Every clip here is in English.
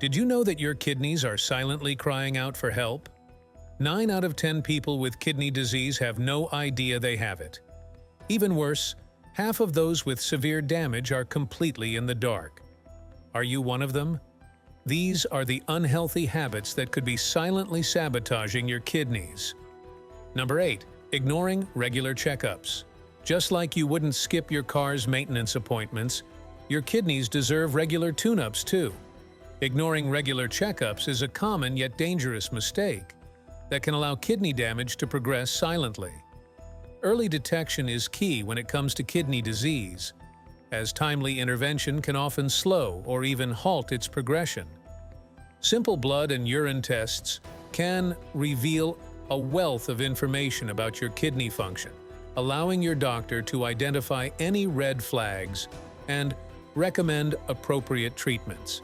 Did you know that your kidneys are silently crying out for help? 9 out of 10 people with kidney disease have no idea they have it. Even worse, half of those with severe damage are completely in the dark. Are you one of them? These are the unhealthy habits that could be silently sabotaging your kidneys. Number 8. Ignoring regular checkups. Just like you wouldn't skip your car's maintenance appointments, your kidneys deserve regular tune-ups too. Ignoring regular checkups is a common yet dangerous mistake that can allow kidney damage to progress silently. Early detection is key when it comes to kidney disease, as timely intervention can often slow or even halt its progression. Simple blood and urine tests can reveal a wealth of information about your kidney function, allowing your doctor to identify any red flags and recommend appropriate treatments.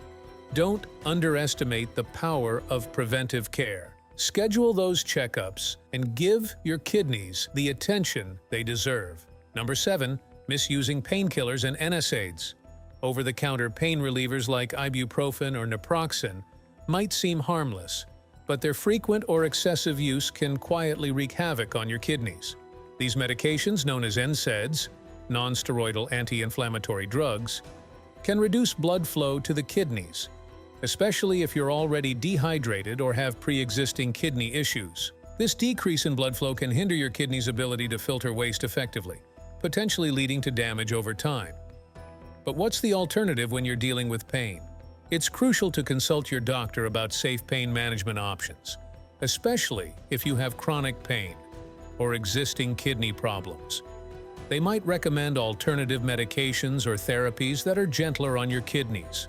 Don't underestimate the power of preventive care. Schedule those checkups and give your kidneys the attention they deserve. Number 7. Misusing painkillers and NSAIDs. Over-the-counter pain relievers like ibuprofen or naproxen might seem harmless, but their frequent or excessive use can quietly wreak havoc on your kidneys. These medications, known as NSAIDs, non-steroidal anti-inflammatory drugs, can reduce blood flow to the kidneys, especially if you're already dehydrated or have pre-existing kidney issues. This decrease in blood flow can hinder your kidney's ability to filter waste effectively, potentially leading to damage over time. But what's the alternative when you're dealing with pain? It's crucial to consult your doctor about safe pain management options, especially if you have chronic pain or existing kidney problems. They might recommend alternative medications or therapies that are gentler on your kidneys.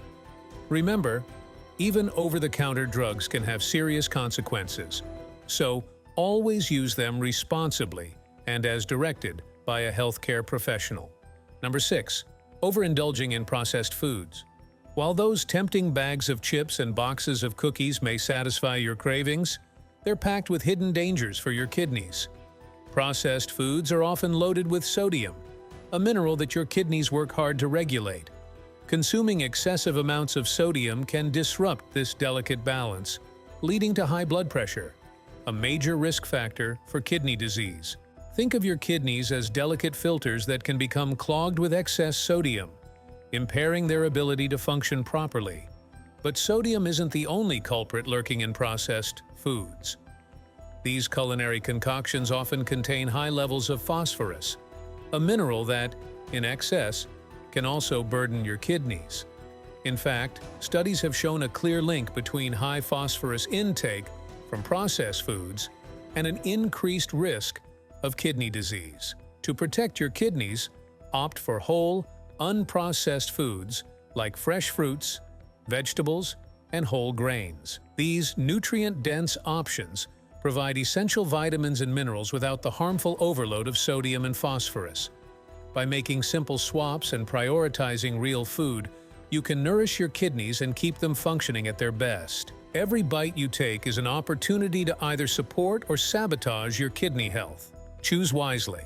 Remember, even over-the-counter drugs can have serious consequences, so always use them responsibly and as directed by a healthcare professional. Number 6. Overindulging in processed foods. While those tempting bags of chips and boxes of cookies may satisfy your cravings, they're packed with hidden dangers for your kidneys. Processed foods are often loaded with sodium, a mineral that your kidneys work hard to regulate. Consuming excessive amounts of sodium can disrupt this delicate balance, leading to high blood pressure, a major risk factor for kidney disease. Think of your kidneys as delicate filters that can become clogged with excess sodium, impairing their ability to function properly. But sodium isn't the only culprit lurking in processed foods. These culinary concoctions often contain high levels of phosphorus, a mineral that, in excess, can also burden your kidneys. In fact, studies have shown a clear link between high phosphorus intake from processed foods and an increased risk of kidney disease. To protect your kidneys, opt for whole, unprocessed foods like fresh fruits, vegetables, and whole grains. These nutrient-dense options provide essential vitamins and minerals without the harmful overload of sodium and phosphorus. By making simple swaps and prioritizing real food, you can nourish your kidneys and keep them functioning at their best. Every bite you take is an opportunity to either support or sabotage your kidney health. Choose wisely.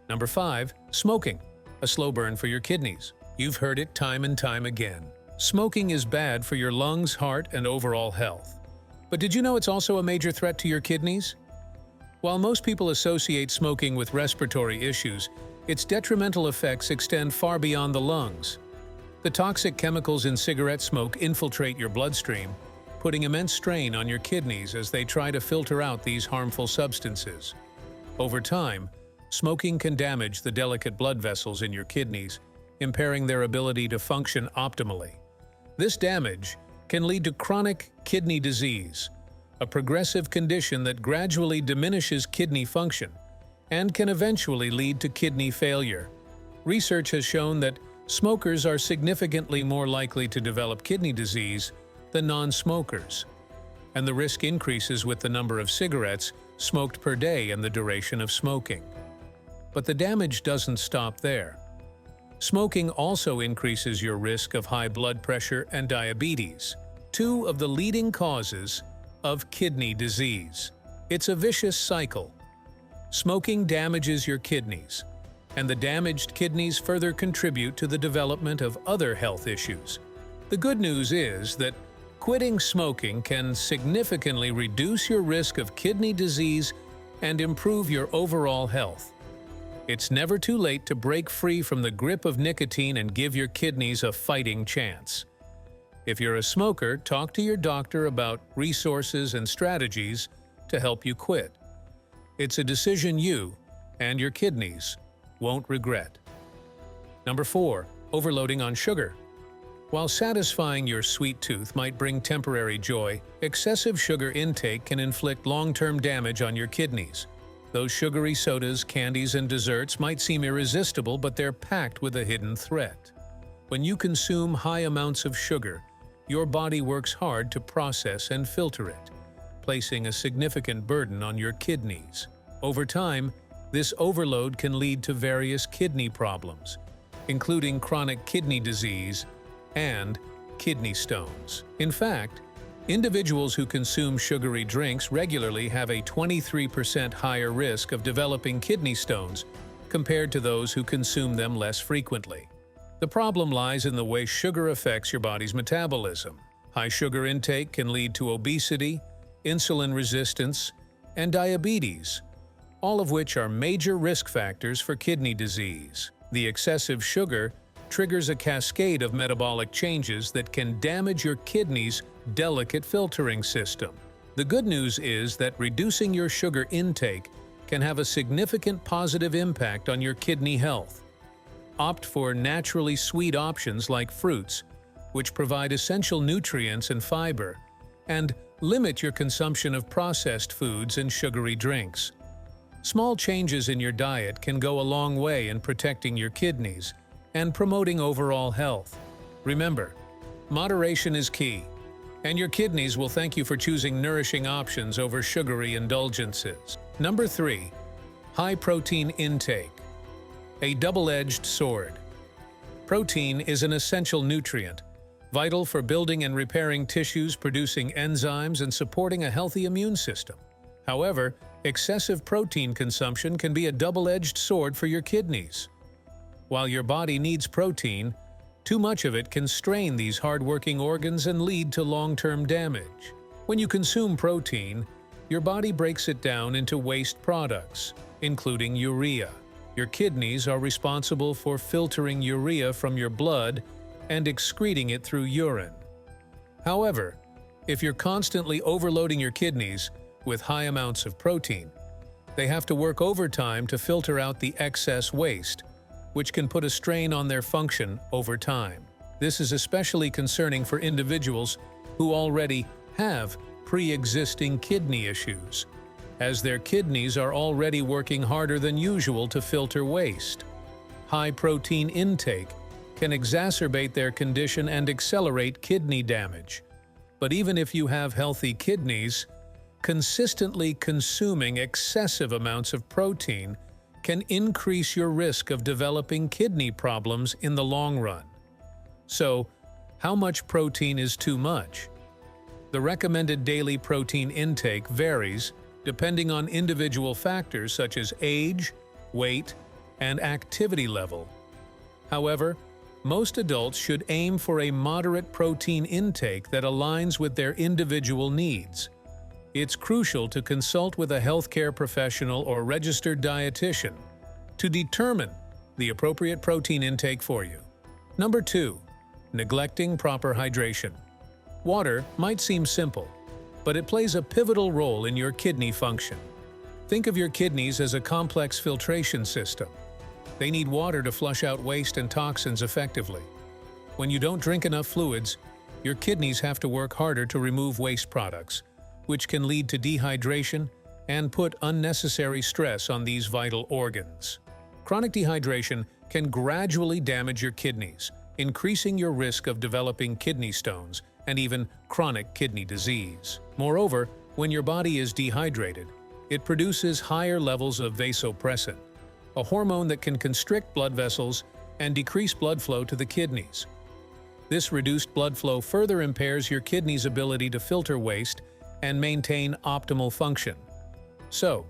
Number 5. Smoking, a slow burn for your kidneys. You've heard it time and time again. Smoking is bad for your lungs, heart, and overall health. But did you know it's also a major threat to your kidneys? While most people associate smoking with respiratory issues, its detrimental effects extend far beyond the lungs. The toxic chemicals in cigarette smoke infiltrate your bloodstream, putting immense strain on your kidneys as they try to filter out these harmful substances. Over time, smoking can damage the delicate blood vessels in your kidneys, impairing their ability to function optimally. This damage can lead to chronic kidney disease, a progressive condition that gradually diminishes kidney function and can eventually lead to kidney failure. Research has shown that smokers are significantly more likely to develop kidney disease than non-smokers, and the risk increases with the number of cigarettes smoked per day and the duration of smoking. But the damage doesn't stop there. Smoking also increases your risk of high blood pressure and diabetes, 2 of the leading causes of kidney disease. It's a vicious cycle. Smoking damages your kidneys, and the damaged kidneys further contribute to the development of other health issues. The good news is that quitting smoking can significantly reduce your risk of kidney disease and improve your overall health. It's never too late to break free from the grip of nicotine and give your kidneys a fighting chance. If you're a smoker, talk to your doctor about resources and strategies to help you quit. It's a decision you and your kidneys won't regret. Number 4. Overloading on sugar. While satisfying your sweet tooth might bring temporary joy, excessive sugar intake can inflict long-term damage on your kidneys. Those sugary sodas, candies, and desserts might seem irresistible, but they're packed with a hidden threat. When you consume high amounts of sugar, your body works hard to process and filter it, placing a significant burden on your kidneys. Over time, this overload can lead to various kidney problems, including chronic kidney disease and kidney stones. In fact, individuals who consume sugary drinks regularly have a 23% higher risk of developing kidney stones compared to those who consume them less frequently. The problem lies in the way sugar affects your body's metabolism. High sugar intake can lead to obesity, insulin resistance, and diabetes, all of which are major risk factors for kidney disease. The excessive sugar triggers a cascade of metabolic changes that can damage your kidney's delicate filtering system. The good news is that reducing your sugar intake can have a significant positive impact on your kidney health. Opt for naturally sweet options like fruits, which provide essential nutrients and fiber, and limit your consumption of processed foods and sugary drinks. Small changes in your diet can go a long way in protecting your kidneys and promoting overall health. Remember, moderation is key, and your kidneys will thank you for choosing nourishing options over sugary indulgences. Number 3. High protein intake. A double-edged sword. Protein is an essential nutrient, vital for building and repairing tissues, producing enzymes, and supporting a healthy immune system. However, excessive protein consumption can be a double-edged sword for your kidneys. While your body needs protein, too much of it can strain these hard-working organs and lead to long-term damage. When you consume protein, your body breaks it down into waste products, including urea. Your kidneys are responsible for filtering urea from your blood and excreting it through urine. However, if you're constantly overloading your kidneys with high amounts of protein, they have to work overtime to filter out the excess waste, which can put a strain on their function over time. This is especially concerning for individuals who already have pre-existing kidney issues, as their kidneys are already working harder than usual to filter waste. High protein intake can exacerbate their condition and accelerate kidney damage. But even if you have healthy kidneys, consistently consuming excessive amounts of protein can increase your risk of developing kidney problems in the long run. So, how much protein is too much? The recommended daily protein intake varies depending on individual factors such as age, weight, and activity level. However, most adults should aim for a moderate protein intake that aligns with their individual needs. It's crucial to consult with a healthcare professional or registered dietitian to determine the appropriate protein intake for you. Number 2. Neglecting proper hydration. Water might seem simple, but it plays a pivotal role in your kidney function. Think of your kidneys as a complex filtration system. They need water to flush out waste and toxins effectively. When you don't drink enough fluids, your kidneys have to work harder to remove waste products, which can lead to dehydration and put unnecessary stress on these vital organs. Chronic dehydration can gradually damage your kidneys, increasing your risk of developing kidney stones and even chronic kidney disease. Moreover, when your body is dehydrated, it produces higher levels of vasopressin, a hormone that can constrict blood vessels and decrease blood flow to the kidneys. This reduced blood flow further impairs your kidney's ability to filter waste and maintain optimal function. So,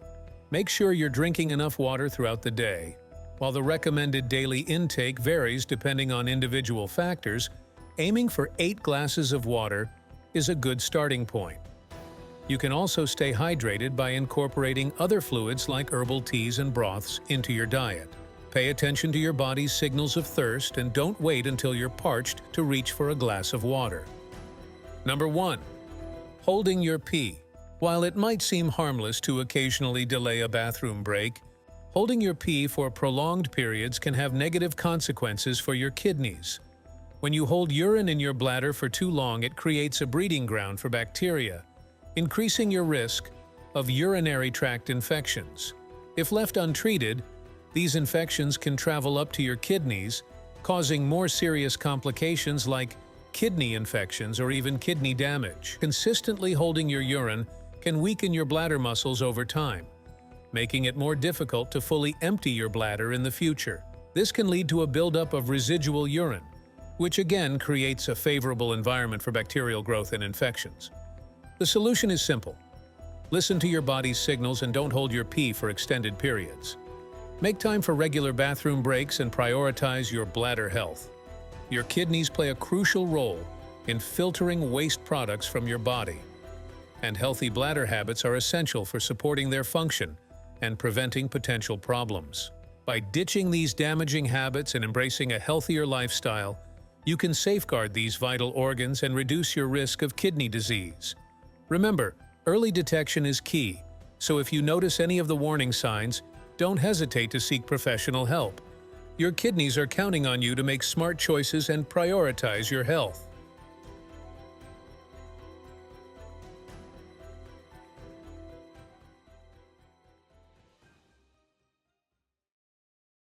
make sure you're drinking enough water throughout the day. While the recommended daily intake varies depending on individual factors, aiming for 8 glasses of water is a good starting point. You can also stay hydrated by incorporating other fluids like herbal teas and broths into your diet. Pay attention to your body's signals of thirst and don't wait until you're parched to reach for a glass of water. Number 1. Holding your pee. While it might seem harmless to occasionally delay a bathroom break, holding your pee for prolonged periods can have negative consequences for your kidneys. When you hold urine in your bladder for too long, it creates a breeding ground for bacteria, increasing your risk of urinary tract infections. If left untreated, these infections can travel up to your kidneys, causing more serious complications like kidney infections or even kidney damage. Consistently holding your urine can weaken your bladder muscles over time, making it more difficult to fully empty your bladder in the future. This can lead to a buildup of residual urine, which again creates a favorable environment for bacterial growth and infections. The solution is simple. Listen to your body's signals and don't hold your pee for extended periods. Make time for regular bathroom breaks and prioritize your bladder health. Your kidneys play a crucial role in filtering waste products from your body, and healthy bladder habits are essential for supporting their function and preventing potential problems. By ditching these damaging habits and embracing a healthier lifestyle, you can safeguard these vital organs and reduce your risk of kidney disease. Remember, early detection is key, so if you notice any of the warning signs, don't hesitate to seek professional help. Your kidneys are counting on you to make smart choices and prioritize your health.